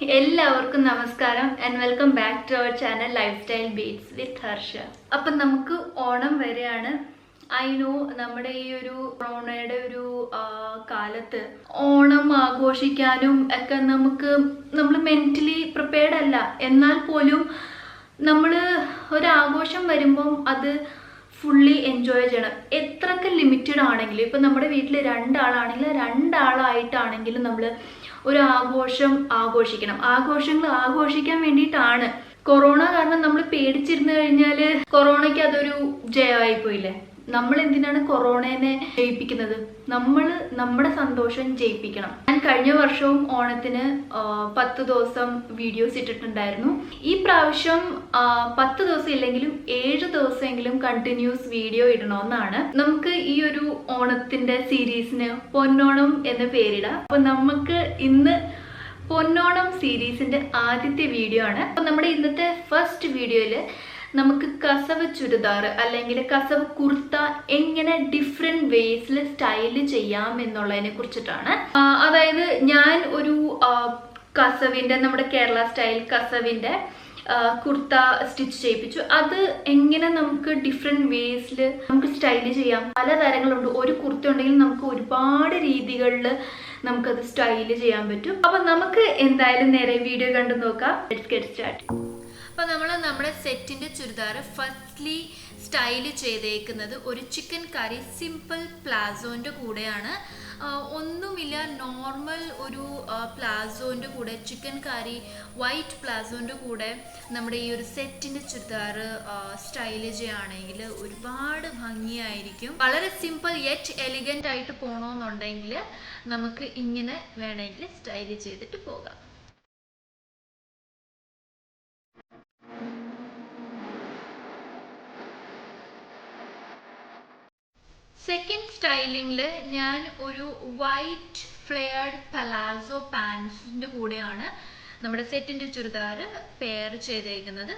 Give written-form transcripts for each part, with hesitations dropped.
എല്ലാവർക്കും നമസ്കാരം and welcome back to our channel life style beats with Harsha. അപ്പം നമുക്ക് ഓണം വരെയാണ്. ഐ നോ നമ്മുടെ ഈ ഒരു കൊറോണയുടെ ഒരു കാലത്ത് ഓണം ആഘോഷിക്കാനും ഒക്കെ നമ്മൾ മെന്റലി പ്രിപ്പയർഡ് അല്ല. എന്നാൽ പോലും നമ്മൾ ഒരാഘോഷം വരുമ്പം അത് ഫുള്ളി എൻജോയ് ചെയ്യണം. എത്രയൊക്കെ ലിമിറ്റഡ് ആണെങ്കിലും, ഇപ്പം നമ്മുടെ വീട്ടിൽ രണ്ടാളായിട്ടാണെങ്കിലും നമ്മൾ ഒരു ആഘോഷം ആഘോഷിക്കണം. ആഘോഷങ്ങൾ ആഘോഷിക്കാൻ വേണ്ടിയിട്ടാണ്. കൊറോണ കാരണം നമ്മൾ പേടിച്ചിരുന്നു കഴിഞ്ഞാൽ കൊറോണയ്ക്ക് അതൊരു ജയമായി പോയില്ലേ. നമ്മൾ എന്തിനാണ് കൊറോണയെ ജയിപ്പിക്കുന്നത്? നമ്മൾ നമ്മുടെ സന്തോഷം ജയിപ്പിക്കണം. ഞാൻ കഴിഞ്ഞ വർഷവും ഓണത്തിന് 10 ദിവസം വീഡിയോസ് ഇട്ടിട്ടുണ്ടായിരുന്നു. ഈ പ്രാവശ്യം 10 ദിവസം ഇല്ലെങ്കിലും 7 ദിവസമെങ്കിലും കണ്ടിന്യൂസ് വീഡിയോ ഇടണമെന്നാണ്. നമുക്ക് ഈ ഒരു ഓണത്തിന്റെ സീരീസിന് പൊന്നോണം എന്ന പേരിടാം. അപ്പൊ നമുക്ക് ഇന്ന് പൊന്നോണം സീരീസിന്റെ ആദ്യത്തെ വീഡിയോ ആണ്. അപ്പൊ നമ്മുടെ ഇന്നത്തെ ഫസ്റ്റ് വീഡിയോയില് നമുക്ക് കസവ് ചുരിദാർ അല്ലെങ്കിൽ കസവ് കുർത്ത എങ്ങനെ ഡിഫറെന്റ് വേസിൽ സ്റ്റൈല് ചെയ്യാം എന്നുള്ളതിനെ കുറിച്ചിട്ടാണ്. അതായത് ഞാൻ ഒരു കസവിന്റെ, നമ്മുടെ കേരള സ്റ്റൈൽ കസവിന്റെ കുർത്ത സ്റ്റിച്ച് ചെയ്യിപ്പിച്ചു. അത് എങ്ങനെ നമുക്ക് ഡിഫറെന്റ് വേസിൽ നമുക്ക് സ്റ്റൈല് ചെയ്യാം. പല തരങ്ങളുണ്ട്. ഒരു കുർത്ത ഉണ്ടെങ്കിൽ നമുക്ക് ഒരുപാട് രീതികളിൽ നമുക്കത് സ്റ്റൈല് ചെയ്യാൻ പറ്റും. അപ്പൊ നമുക്ക് എന്തായാലും നേരെ വീഡിയോ കണ്ടു നോക്കാം. Let's get start. അപ്പോൾ നമ്മൾ നമ്മുടെ സെറ്റിൻ്റെ ചുരിദാർ ഫസ്റ്റ്ലി സ്റ്റൈല് ചെയ്തേക്കുന്നത് ഒരു ചിക്കൻ കറി സിമ്പിൾ പ്ലാസോൻ്റെ കൂടെയാണ്. ഒന്നുമില്ല, നോർമൽ ഒരു പ്ലാസോൻ്റെ കൂടെ ചിക്കൻ കറി വൈറ്റ് പ്ലാസോൻ്റെ കൂടെ നമ്മുടെ ഈ ഒരു സെറ്റിൻ്റെ ചുരിദാർ സ്റ്റൈല് ചെയ്യുകയാണെങ്കിൽ ഒരുപാട് ഭംഗിയായിരിക്കും. വളരെ സിമ്പിൾ യെറ്റ് എലിഗൻ്റ് ആയിട്ട് പോകണമെന്നുണ്ടെങ്കിൽ നമുക്ക് ഇങ്ങനെ വേണമെങ്കിൽ സ്റ്റൈല് ചെയ്തിട്ട് പോകാം. സെക്കൻഡ് സ്റ്റൈലിങ്ങിൽ ഞാൻ ഒരു വൈറ്റ് ഫ്ലെയർഡ് പലാസോ പാൻസിൻ്റെ കൂടെയാണ് നമ്മുടെ സെറ്റിൻ്റെ ചുരിദാർ പെയർ ചെയ്തേക്കുന്നത്.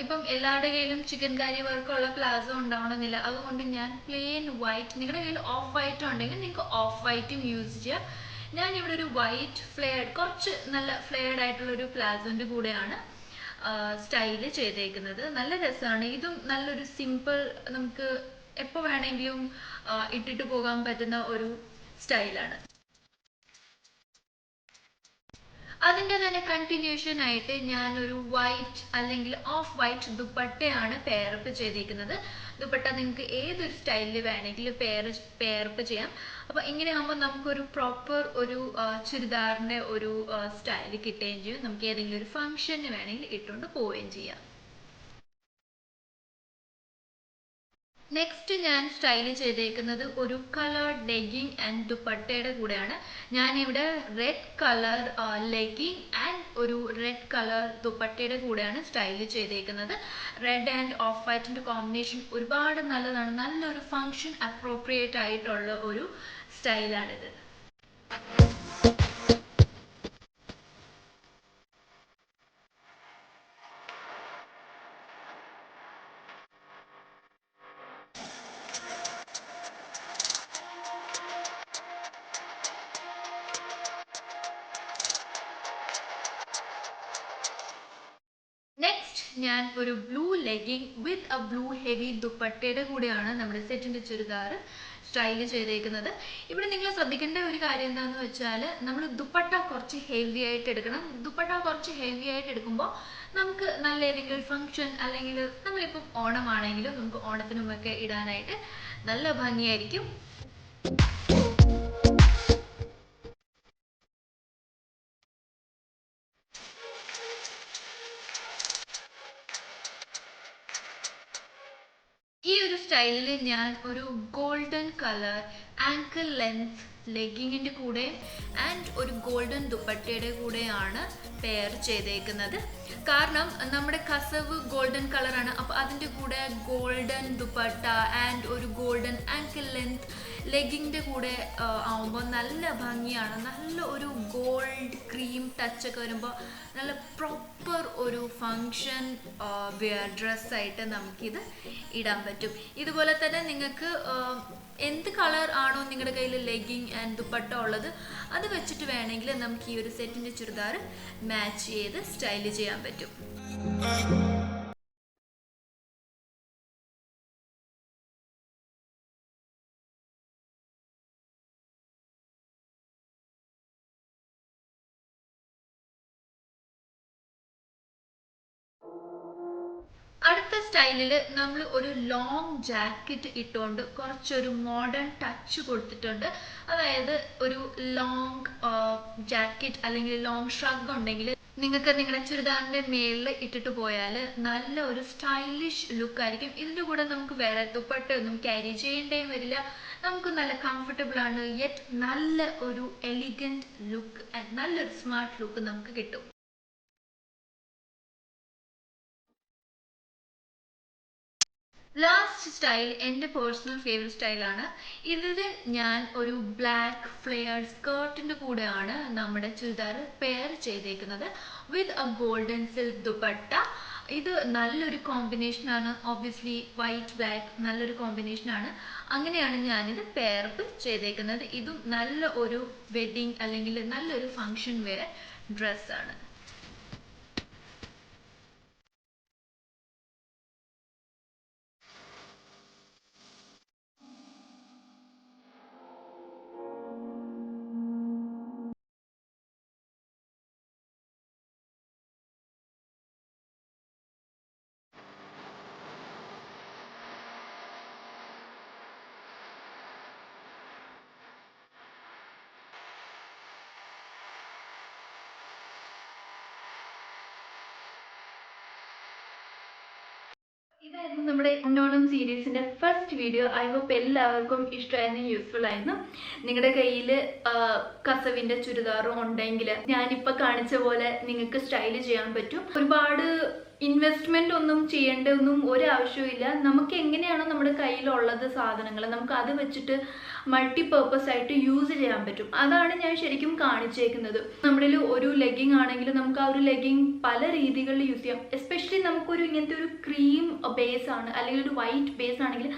ഇപ്പം എല്ലാവരുടെ കയ്യിലും ചിക്കൻ കറി വർക്കുള്ള പ്ലാസോ ഉണ്ടാവണമെന്നില്ല. അതുകൊണ്ട് ഞാൻ പ്ലെയിൻ വൈറ്റ്, നിങ്ങളുടെ കയ്യിൽ ഓഫ് വൈറ്റ് ഉണ്ടെങ്കിൽ നിങ്ങൾക്ക് ഓഫ് വൈറ്റും യൂസ് ചെയ്യാം. ഞാനിവിടെ ഒരു വൈറ്റ് ഫ്ലെയർഡ്, കുറച്ച് നല്ല ഫ്ലെയർഡ് ആയിട്ടുള്ളൊരു പ്ലാസോൻ്റെ കൂടെയാണ് സ്റ്റൈല് ചെയ്തേക്കുന്നത്. നല്ല രസമാണ്. ഇതും നല്ലൊരു സിമ്പിൾ, നമുക്ക് എപ്പോൾ വേണമെങ്കിലും ഇട്ടിട്ട് പോകാൻ പറ്റുന്ന ഒരു സ്റ്റൈലാണ്. അതിൻ്റെ തന്നെ കണ്ടിന്യൂഷൻ ആയിട്ട് ഞാനൊരു വൈറ്റ് അല്ലെങ്കിൽ ഓഫ് വൈറ്റ് ദുപ്പട്ടയാണ് പെയറപ്പ് ചെയ്തിരിക്കുന്നത്. ദുപ്പട്ട നിങ്ങൾക്ക് ഏതൊരു സ്റ്റൈലിൽ വേണമെങ്കിലും പെയറപ്പ് ചെയ്യാം. അപ്പോൾ ഇങ്ങനെ ആകുമ്പോൾ നമുക്കൊരു പ്രോപ്പർ ഒരു ചുരിദാറിൻ്റെ ഒരു സ്റ്റൈൽ കിട്ടുകയും ചെയ്യും. നമുക്ക് ഏതെങ്കിലും ഒരു ഫംഗ്ഷന് വേണമെങ്കിൽ ഇട്ടുകൊണ്ട് പോവുകയും ചെയ്യാം. നെക്സ്റ്റ് ഞാൻ സ്റ്റൈല് ചെയ്തേക്കുന്നത് ഒരു കളേർഡ് ലെഗിങ് ആൻഡ് ദുപ്പട്ടയുടെ കൂടെയാണ്. ഞാനിവിടെ റെഡ് കളർ ലെഗിങ് ആൻഡ് ഒരു റെഡ് കളർ ദുപ്പട്ടയുടെ കൂടെയാണ് സ്റ്റൈല് ചെയ്തേക്കുന്നത്. റെഡ് ആൻഡ് ഓഫ് വൈറ്റിൻ്റെ കോമ്പിനേഷൻ ഒരുപാട് നല്ലതാണ്. നല്ലൊരു ഫങ്ഷൻ അപ്രോപ്രിയേറ്റ് ആയിട്ടുള്ള ഒരു സ്റ്റൈലാണിത്. നെക്സ്റ്റ് ഞാൻ ഒരു blue legging with a blue heavy ദുപ്പട്ടയുടെ കൂടെയാണ് നമ്മുടെ സെറ്റിൻ്റെ ചുരിദാർ സ്റ്റൈല് ചെയ്തേക്കുന്നത്. ഇവിടെ നിങ്ങൾ ശ്രദ്ധിക്കേണ്ട ഒരു കാര്യം എന്താണെന്ന് വെച്ചാൽ, നമ്മൾ ദുപ്പട്ട കുറച്ച് ഹെവി ആയിട്ട് എടുക്കണം. ദുപ്പട്ട കുറച്ച് ഹെവി ആയിട്ട് എടുക്കുമ്പോൾ നമുക്ക് നല്ല ഏതെങ്കിലും ഫംഗ്ഷൻ, അല്ലെങ്കിൽ നമ്മളിപ്പം ഓണമാണെങ്കിലും നമുക്ക് ഓണത്തിന് മുമ്പൊക്കെ ഇടാനായിട്ട് നല്ല ഭംഗിയായിരിക്കും. ഈ ഒരു സ്റ്റൈലിൽ ഞാൻ ഒരു ഗോൾഡൻ കളർ ആങ്കിൾ ലെങ്ത് ലെഗിങ്ങിൻ്റെ കൂടെ ആൻഡ് ഒരു ഗോൾഡൻ ദുപ്പട്ടയുടെ കൂടെയാണ് പെയർ ചെയ്തേക്കുന്നത്. കാരണം നമ്മുടെ കസവ് ഗോൾഡൻ കളറാണ്. അപ്പോൾ അതിൻ്റെ കൂടെ ഗോൾഡൻ ദുപ്പട്ട ആൻഡ് ഒരു ഗോൾഡൻ ആങ്കിൾ ലെങ്ത് ലെഗിങ്ങിൻ്റെ കൂടെ ആവുമ്പോൾ നല്ല ഭംഗിയാണ്. നല്ല ഒരു ഗോൾഡ് ക്രീം ടച്ചൊക്കെ വരുമ്പോൾ നല്ല പ്രോപ്പർ ഒരു ഫങ്ഷൻ വെയർ ഡ്രസ്സായിട്ട് നമുക്കിത് ഇടാൻ പറ്റും. ഇതുപോലെ തന്നെ നിങ്ങൾക്ക് എന്ത് കളർ ആണോ നിങ്ങളുടെ കയ്യിൽ ലെഗിങ് ആൻഡ് ദുപ്പട്ട ഉള്ളത് അത് വെച്ചിട്ട് വേണമെങ്കിൽ നമുക്ക് ഈ ഒരു സെറ്റിൻ്റെ ചുരിദാർ മാച്ച് ചെയ്ത് സ്റ്റൈൽ ചെയ്യാൻ പറ്റും. അടുത്ത സ്റ്റൈലിൽ നമ്മൾ ഒരു ലോങ് ജാക്കറ്റ് ഇട്ടുകൊണ്ട് കുറച്ചൊരു മോഡേൺ ടച്ച് കൊടുത്തിട്ടുണ്ട്. അതായത് ഒരു ലോങ് ജാക്കറ്റ് അല്ലെങ്കിൽ ലോങ് ഷ്രഗ് ഉണ്ടെങ്കിൽ നിങ്ങൾക്ക് നിങ്ങളുടെ ചുരിദാറിൻ്റെ മേളിൽ ഇട്ടിട്ട് പോയാൽ നല്ല ഒരു സ്റ്റൈലിഷ് ലുക്ക് ആയിരിക്കും. ഇതിൻ്റെ കൂടെ നമുക്ക് വേറെ ദുപ്പട്ടയൊന്നും ക്യാരി ചെയ്യേണ്ടേ വരില്ല. നമുക്ക് നല്ല കംഫർട്ടബിൾ ആണ്, യെറ്റ് നല്ല ഒരു എലിഗൻറ്റ് ലുക്ക് ആൻഡ് നല്ലൊരു സ്മാർട്ട് ലുക്ക് നമുക്ക് കിട്ടും. ലാസ്റ്റ് സ്റ്റൈൽ എൻ്റെ പേഴ്സണൽ ഫേവറേറ്റ് സ്റ്റൈലാണ്. ഇതിൽ ഞാൻ ഒരു ബ്ലാക്ക് ഫ്ലെയർ സ്കേർട്ടിൻ്റെ കൂടെയാണ് നമ്മുടെ ചുരിദാർ പെയർ ചെയ്തേക്കുന്നത് with a golden silk dupatta. ഇത് നല്ലൊരു കോമ്പിനേഷനാണ്. ഒബ്വിയസ്ലി വൈറ്റ് ബ്ലാക്ക് നല്ലൊരു കോമ്പിനേഷനാണ്. അങ്ങനെയാണ് ഞാനിത് പെയറപ്പ് ചെയ്തേക്കുന്നത്. ഇതും നല്ല ഒരു വെഡിങ് അല്ലെങ്കിൽ നല്ലൊരു ഫങ്ഷൻ വെയർ ഡ്രസ്സാണ്. ഇതായിരുന്നു നമ്മുടെ ഓണം സീരീസിൻ്റെ ഫസ്റ്റ് വീഡിയോ. ഐ ഹോപ്പ് എല്ലാവർക്കും ഇഷ്ടമായിരുന്നു, യൂസ്ഫുൾ ആയിരുന്നു. നിങ്ങളുടെ കയ്യിൽ കസവിൻ്റെ ചുരിദാറും ഉണ്ടെങ്കിൽ ഞാനിപ്പോൾ കാണിച്ച പോലെ നിങ്ങൾക്ക് സ്റ്റൈൽ ചെയ്യാൻ പറ്റും. ഒരുപാട് ഇൻവെസ്റ്റ്മെൻ്റ് ഒന്നും ചെയ്യേണ്ട ഒന്നും ഒരാവശ്യമില്ല. നമുക്ക് എങ്ങനെയാണോ നമ്മുടെ കയ്യിലുള്ളത് സാധനങ്ങൾ നമുക്ക് അത് വെച്ചിട്ട് മൾട്ടിപർപ്പസ് ആയിട്ട് യൂസ് ചെയ്യാൻ പറ്റും. അതാണ് ഞാൻ ശരിക്കും കാണിച്ചേക്കുന്നത്. നമ്മുടെ ഒരു ലെഗിങ് ആണെങ്കിൽ നമുക്ക് ആ ഒരു ലെഗിങ് പല രീതികളിൽ യൂസ് ചെയ്യാം. എസ്പെഷ്യലി നമുക്കൊരു ഇങ്ങനത്തെ ഒരു ക്രീം ബേസ് ആണ് അല്ലെങ്കിൽ ഒരു വൈറ്റ് ബേസ് ആണെങ്കിൽ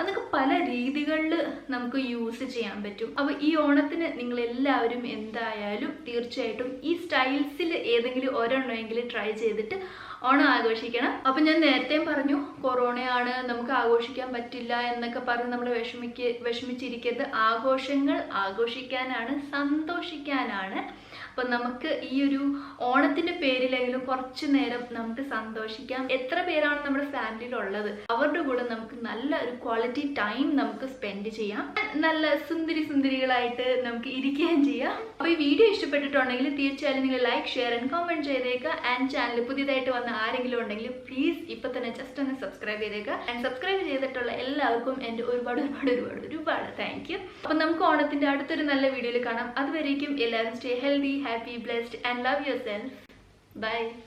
അതൊക്കെ പല രീതികളിൽ നമുക്ക് യൂസ് ചെയ്യാൻ പറ്റും. അപ്പോൾ ഈ ഓണത്തിന് നിങ്ങളെല്ലാവരും എന്തായാലും തീർച്ചയായിട്ടും ഈ സ്റ്റൈൽസിൽ ഏതെങ്കിലും ഒരെണ്ണമെങ്കിലും ട്രൈ ചെയ്തിട്ട് ഓണം ആഘോഷിക്കണം. അപ്പം ഞാൻ നേരത്തെയും പറഞ്ഞു കൊറോണയാണ് നമുക്ക് ആഘോഷിക്കാൻ പറ്റില്ല എന്നൊക്കെ പറഞ്ഞ് നമ്മൾ വിഷമിച്ചിരിക്കരുത്. ആഘോഷങ്ങൾ ആഘോഷിക്കാനാണ്, സന്തോഷിക്കാനാണ്. അപ്പം നമുക്ക് ഈ ഒരു ഓണത്തിൻ്റെ പേരിലെങ്കിലും കുറച്ച് നേരം നമുക്ക് സന്തോഷിക്കാം. എത്ര പേരാണ് നമ്മുടെ ഫാമിലിയിലുള്ളത് അവരുടെ കൂടെ നമുക്ക് നല്ല ഒരു ക്വാളിറ്റി ടൈം നമുക്ക് സ്പെൻഡ് ചെയ്യാം. നല്ല സുന്ദരികളായിട്ട് നമുക്ക് ഇരിക്കുകയും ചെയ്യാം. അപ്പോൾ ഈ വീഡിയോ ഇഷ്ടപ്പെട്ടിട്ടുണ്ടെങ്കിൽ തീർച്ചയായും നിങ്ങൾ ലൈക്ക്, ഷെയർ ആൻഡ് കമൻറ്റ് ചെയ്തേക്കുക. ആൻഡ് ചാനൽ പുതിയതായിട്ട് വന്ന ആരെങ്കിലും ഉണ്ടെങ്കിൽ പ്ലീസ് ഇപ്പം തന്നെ ജസ്റ്റ് ഒന്ന് സബ്സ്ക്രൈബ് ചെയ്തേക്കുക. ആൻഡ് സബ്സ്ക്രൈബ് ചെയ്തിട്ടുള്ള എല്ലാവർക്കും എൻ്റെ ഒരുപാട് താങ്ക് യു. അപ്പം നമുക്ക് ഓണത്തിൻ്റെ അടുത്തൊരു നല്ല വീഡിയോയിൽ കാണാം. അതുവരേക്കും എല്ലാവരും stay healthy, happy, blessed and love yourself. Bye.